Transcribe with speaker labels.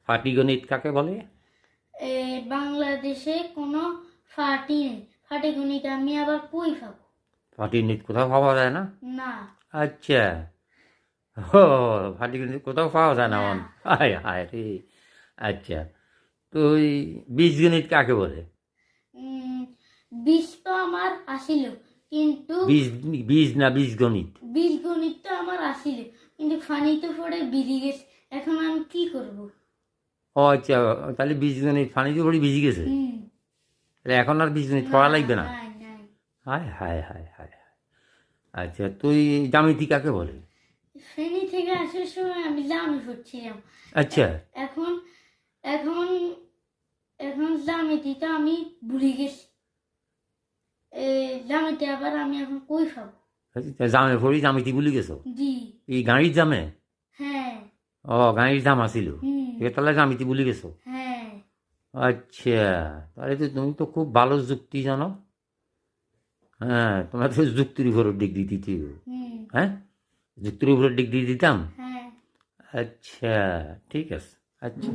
Speaker 1: পাটিগণিত কাকে বলে?
Speaker 2: বাংলাদেশে কোনো ফাটি নেই, ফাটিগণিত আমি আবার কই পাবো?
Speaker 1: পাটিগণিত কোথাও পাওয়া যায় না?
Speaker 2: না।
Speaker 1: আচ্ছা, ও পাটিগণিত কোথাও পাওয়া যায় না
Speaker 2: না।
Speaker 1: মন, হায় হায় রে। আচ্ছা, তো ওই বীজগণিত কাকে বলে?
Speaker 2: বীজ তো আমার আসিল, কিন্তু
Speaker 1: বীজ, বীজ না বীজগণিত?
Speaker 2: বীজগণিত তো আমার আসিল, কিন্তু ফানিতে পড়ে বিজি গেছে। এখন আমি কি করব?
Speaker 1: ও আচ্ছা, তাহলে বীজগণিত ফানিতে পড়ে ভিজে গেছে,
Speaker 2: হুম।
Speaker 1: তাহলে এখন আর বীজগণিত
Speaker 2: না,
Speaker 1: পড়া লাগবে না?
Speaker 2: নাই, নাই।
Speaker 1: হায় হায় হায় হায় হায়। আচ্ছা, তুই জ্যামিতি কাকে বলে?
Speaker 2: ফেনী থেকে আসার সময় আমি জামে পড়ছিলাম।
Speaker 1: আচ্ছা,
Speaker 2: এখন এখন এখন জ্যামিতিটা আমি ভুলে গেছি। জ্যামিতি আবার আমি এখন কই পাবো?
Speaker 1: জামে পড়ি জ্যামিতি ভুলে গেছো?
Speaker 2: জি।
Speaker 1: এই গাড়ির জামে?
Speaker 2: হ্যাঁ।
Speaker 1: ও, গাড়ির জাম আসিল,
Speaker 2: হুম।
Speaker 1: তাহলে জ্যামিতি ভুলে গেছো?
Speaker 2: হ্যাঁ।
Speaker 1: আচ্ছা, তাহলে তো তুমি তো খুব ভালো যুক্তি জানো। হ্যাঁ, তোমার তো যুক্তির উপর ডিগ্রি দিতে হবে।
Speaker 2: হুম।
Speaker 1: হ্যাঁ, যুক্তির উপর ডিগ্রি দিতাম।
Speaker 2: হ্যাঁ।
Speaker 1: আচ্ছা, ঠিক আছে। আচ্ছা।